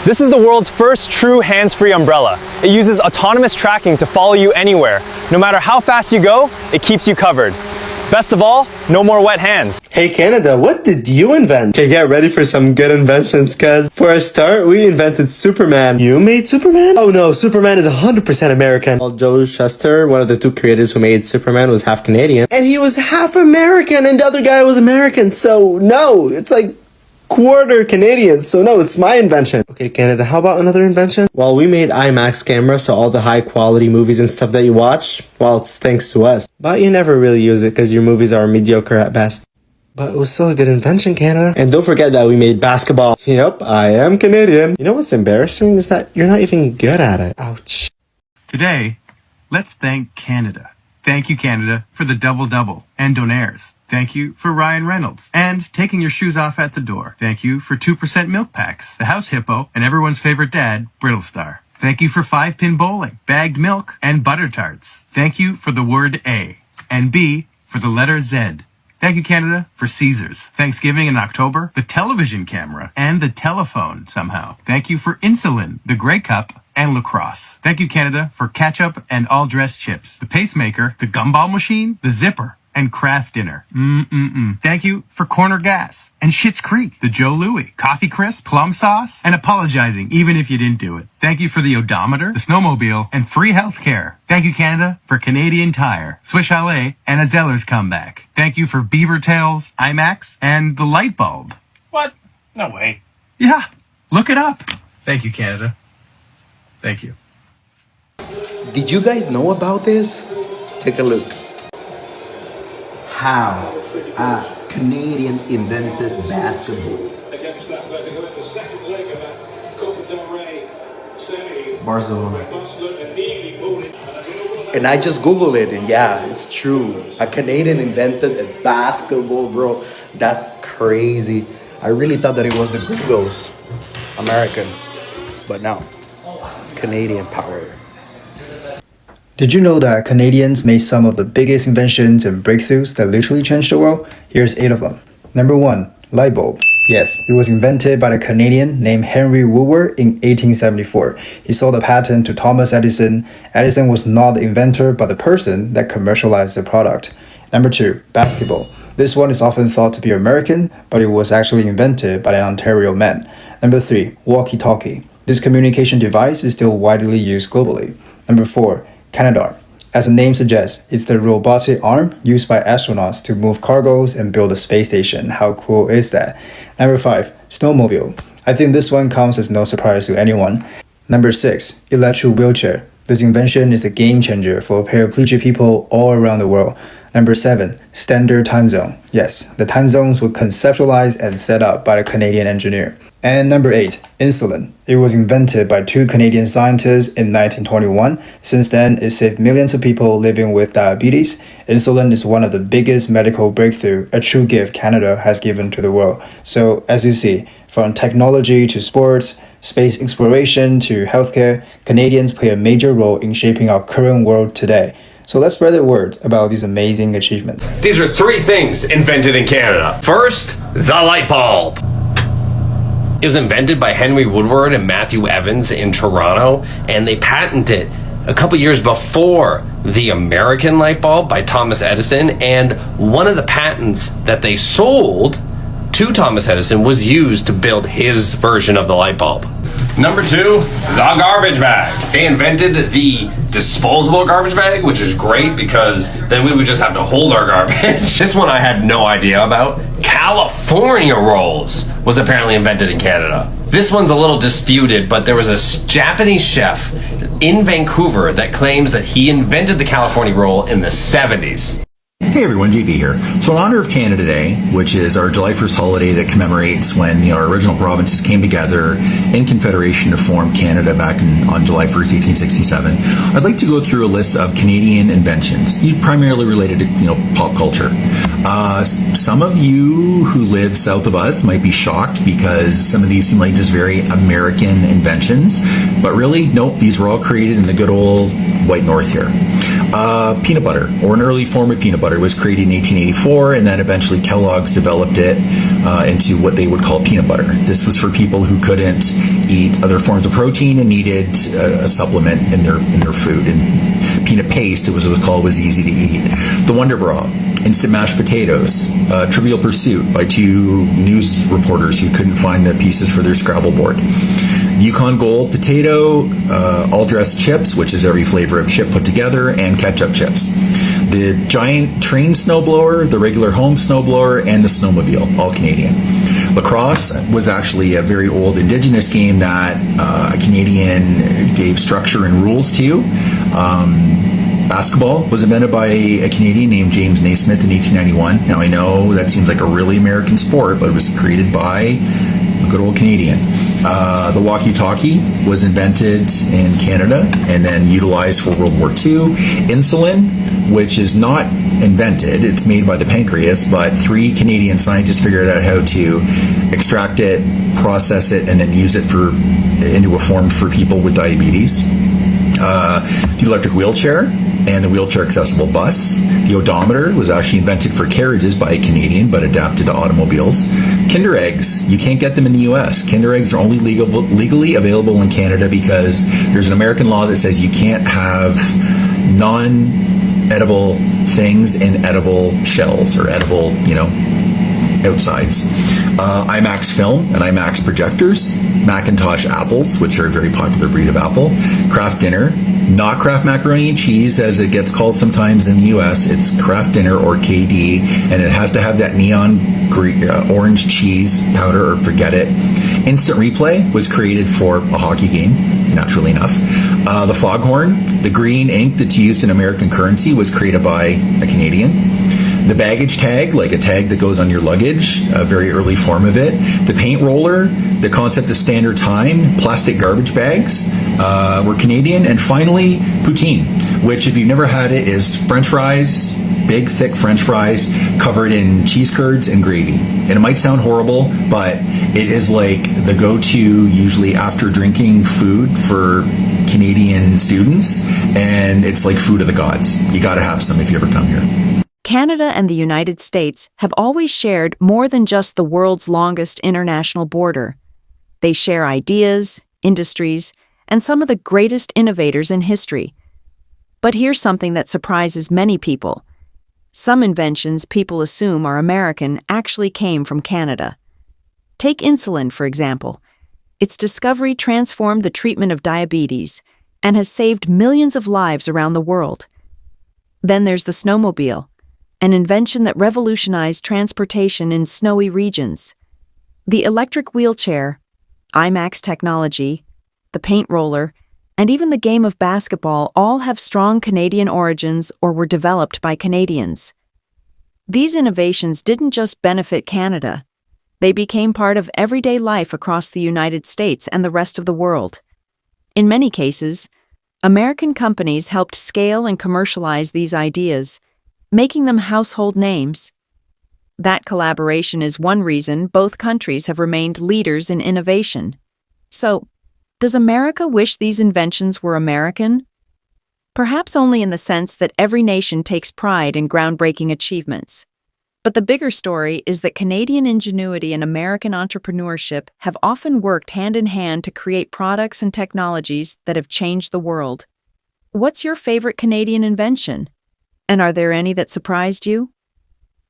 This is the world's first true hands-free umbrella. It uses autonomous tracking to follow you anywhere. No matter how fast you go, it keeps you covered. Best of all, no more wet hands. Hey Canada, what did you invent? Okay, get ready for some good inventions, cuz for a start, we invented Superman. You made Superman? Oh no, Superman is 100% American. Well, Joe Shuster, one of the two creators who made Superman, was half Canadian. And he was half American, and the other guy was American. So no, it's like quarter Canadian, so no, it's my invention. Okay, Canada, how about another invention? Well, we made IMAX cameras, so all the high quality movies and stuff that you watch, well, it's thanks to us. But you never really use it because your movies are mediocre at best. But it was still a good invention, Canada. And don't forget that we made basketball. Yep, I am Canadian. You know what's embarrassing is that you're not even good at it. Ouch. Today, let's thank Canada. Thank you, Canada, for the double-double and donaires. Thank you for Ryan Reynolds and taking your shoes off at the door. Thank you for 2% milk packs, the house hippo, and everyone's favorite dad, Brittle Star. Thank you for 5-pin bowling, bagged milk, and butter tarts. Thank you for the word A and B for the letter Z. Thank you, Canada, for Caesars, Thanksgiving in October, the television camera, and the telephone somehow. Thank you for insulin, the Grey Cup, and lacrosse. Thank you, Canada, for ketchup and all-dressed chips, the pacemaker, the gumball machine, the zipper, and Kraft dinner. Thank you for Corner Gas and Schitt's Creek, the Joe Louis, Coffee Crisp, Plum Sauce, and apologizing even if you didn't do it. Thank you for the odometer, the snowmobile, and free healthcare. Thank you, Canada, for Canadian Tire, Swiss Chalet, and a Zeller's comeback. Thank you for Beaver Tails, IMAX, and the light bulb. What? No way. Yeah, look it up. Thank you, Canada. Thank you. Did you guys know about this? Take a look. How a Canadian invented basketball. Barcelona. And I just Googled it, and yeah, it's true. A Canadian invented a basketball, bro. That's crazy. I really thought that it was the Gringos, Americans, but no, Canadian power. Did you know that Canadians made some of the biggest inventions and breakthroughs that literally changed the world? Here's 8 of them. Number 1. Light bulb. Yes, it was invented by a Canadian named Henry Woodward in 1874. He sold the patent to Thomas Edison. Edison was not the inventor, but the person that commercialized the product. Number 2. Basketball. This one is often thought to be American, but it was actually invented by an Ontario man. Number 3. Walkie-talkie. This communication device is still widely used globally. Number 4. Canadarm. As the name suggests, it's the robotic arm used by astronauts to move cargoes and build a space station. How cool is that? Number 5. Snowmobile. I think this one comes as no surprise to anyone. Number 6. Electric wheelchair. This invention is a game changer for paraplegic people all around the world. Number 7. Standard time zone. Yes, the time zones were conceptualized and set up by a Canadian engineer. And number 8. Insulin. It was invented by 2 Canadian scientists in 1921. Since then, it saved millions of people living with diabetes. Insulin is one of the biggest medical breakthroughs, a true gift Canada has given to the world. So, as you see, from technology to sports, space exploration to healthcare, Canadians play a major role in shaping our current world today. So let's spread the word about these amazing achievements. These are 3 things invented in Canada. First, the light bulb. It was invented by Henry Woodward and Matthew Evans in Toronto, and they patented it a couple years before the American light bulb by Thomas Edison, and one of the patents that they sold to Thomas Edison was used to build his version of the light bulb. Number 2, the garbage bag. They invented the disposable garbage bag, which is great because then we would just have to hold our garbage. This one I had no idea about. California rolls was apparently invented in Canada. This one's a little disputed, but there was a Japanese chef in Vancouver that claims that he invented the California roll in the 70s. Hey everyone, JB here. So in honor of Canada Day, which is our July 1st holiday that commemorates when our original provinces came together in Confederation to form Canada back on July 1st, 1867, I'd like to go through a list of Canadian inventions, primarily related to pop culture. Some of you who live south of us might be shocked because some of these seem like just very American inventions, but really, nope, these were all created in the good old white north here. peanut butter, or an early form of peanut butter, was created in 1884, and then eventually Kellogg's developed it into what they would call peanut butter. This was for people who couldn't eat other forms of protein and needed a supplement in their food. And peanut paste, it was called, was easy to eat. The Wonder Bra, instant mashed potatoes, Trivial Pursuit by two news reporters who couldn't find the pieces for their Scrabble board. Yukon Gold potato, all dressed chips, which is every flavor of chip put together, and ketchup chips. The giant train snowblower, the regular home snowblower, and the snowmobile, all Canadian. Lacrosse was actually a very old indigenous game that a Canadian gave structure and rules to. Basketball was invented by a Canadian named James Naismith in 1891. Now I know that seems like a really American sport, but it was created by a good old Canadian. The walkie-talkie was invented in Canada and then utilized for World War II. Insulin, which is not invented, it's made by the pancreas, but 3 Canadian scientists figured out how to extract it, process it, and then use it into a form for people with diabetes. The electric wheelchair and the wheelchair accessible bus. The odometer was actually invented for carriages by a Canadian but adapted to automobiles. Kinder eggs, you can't get them in the US. Kinder eggs are only legally available in Canada because there's an American law that says you can't have non-edible things in edible shells or edible, outsides. IMAX film and IMAX projectors, Macintosh apples, which are a very popular breed of apple, Kraft Dinner, not Kraft macaroni and cheese as it gets called sometimes in the US, it's Kraft Dinner or KD, and it has to have that neon green, orange cheese powder or forget it. Instant Replay was created for a hockey game, naturally enough. The foghorn, the green ink that's used in American currency, was created by a Canadian. The baggage tag, like a tag that goes on your luggage, a very early form of it. The paint roller, the concept of standard time, plastic garbage bags were Canadian. And finally, poutine, which if you've never had it is French fries, big thick French fries covered in cheese curds and gravy. And it might sound horrible, but it is like the go-to usually after drinking food for Canadian students. And it's like food of the gods. You gotta have some if you ever come here. Canada and the United States have always shared more than just the world's longest international border. They share ideas, industries, and some of the greatest innovators in history. But here's something that surprises many people. Some inventions people assume are American actually came from Canada. Take insulin, for example. Its discovery transformed the treatment of diabetes and has saved millions of lives around the world. Then there's the snowmobile, an invention that revolutionized transportation in snowy regions. The electric wheelchair, IMAX technology, the paint roller, and even the game of basketball all have strong Canadian origins or were developed by Canadians. These innovations didn't just benefit Canada. They became part of everyday life across the United States and the rest of the world. In many cases, American companies helped scale and commercialize these ideas, making them household names. That collaboration is one reason both countries have remained leaders in innovation. So, does America wish these inventions were American? Perhaps only in the sense that every nation takes pride in groundbreaking achievements. But the bigger story is that Canadian ingenuity and American entrepreneurship have often worked hand in hand to create products and technologies that have changed the world. What's your favorite Canadian invention? And are there any that surprised you?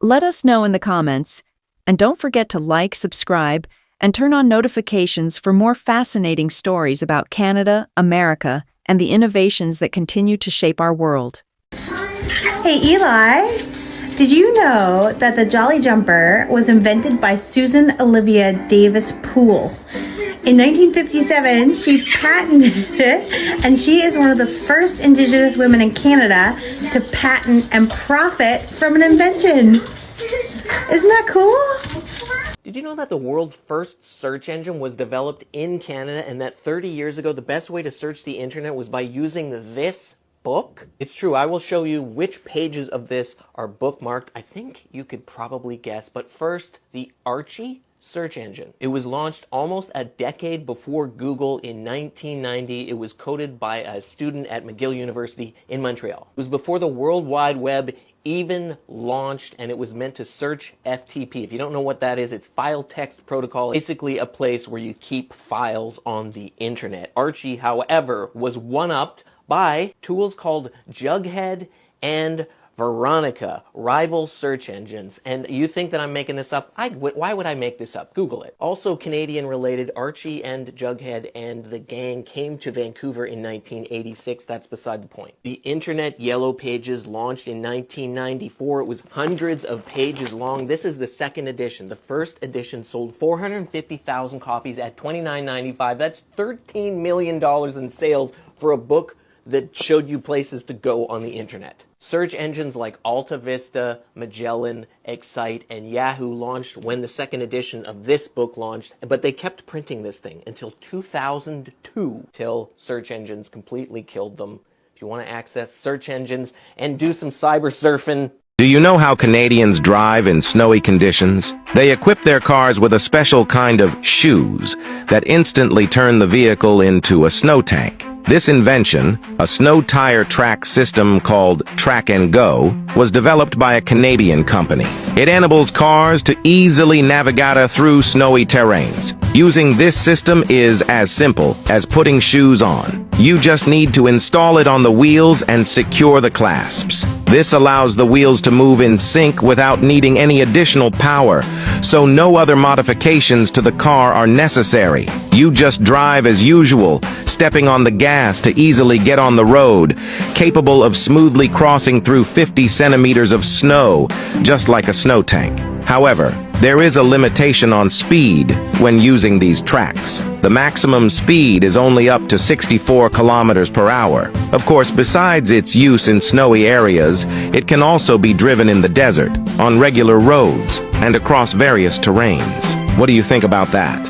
Let us know in the comments, and don't forget to like, subscribe, and turn on notifications for more fascinating stories about Canada, America, and the innovations that continue to shape our world. Hey Eli, did you know that the Jolly Jumper was invented by Susan Olivia Davis Poole? In 1957, she patented it, and she is one of the first Indigenous women in Canada to patent and profit from an invention. Isn't that cool? Did you know that the world's first search engine was developed in Canada and that 30 years ago the best way to search the internet was by using this book? It's true, I will show you which pages of this are bookmarked. I think you could probably guess, but first, the Archie search engine. It was launched almost a decade before Google in 1990. It was coded by a student at McGill University in Montreal. It was before the World Wide Web even launched, and it was meant to search FTP. If you don't know what that is, it's File Text Protocol, basically a place where you keep files on the internet. Archie, however, was one-upped by tools called Jughead and Veronica, rival search engines. And you think that I'm making this up? Why would I make this up? Google it. Also Canadian related, Archie and Jughead and the gang came to Vancouver in 1986. That's beside the point. The Internet Yellow Pages launched in 1994. It was hundreds of pages long. This is the second edition. The first edition sold 450,000 copies at $29.95. That's $13 million in sales for a book that showed you places to go on the internet. Search engines like Alta Vista, Magellan, Excite, and Yahoo launched when the second edition of this book launched, but they kept printing this thing until 2002, till search engines completely killed them. If you want to access search engines and do some cyber surfing, do you know how Canadians drive in snowy conditions? They equip their cars with a special kind of shoes that instantly turn the vehicle into a snow tank. This invention, a snow tire track system called Track and Go, was developed by a Canadian company. It enables cars to easily navigate through snowy terrains. Using this system is as simple as putting shoes on. You just need to install it on the wheels and secure the clasps. This allows the wheels to move in sync without needing any additional power, so no other modifications to the car are necessary. You just drive as usual, stepping on the gas to easily get on the road, capable of smoothly crossing through 50 centimeters of snow, just like a snow tank. However, there is a limitation on speed when using these tracks. The maximum speed is only up to 64 kilometers per hour. Of course, besides its use in snowy areas, it can also be driven in the desert, on regular roads, and across various terrains. What do you think about that?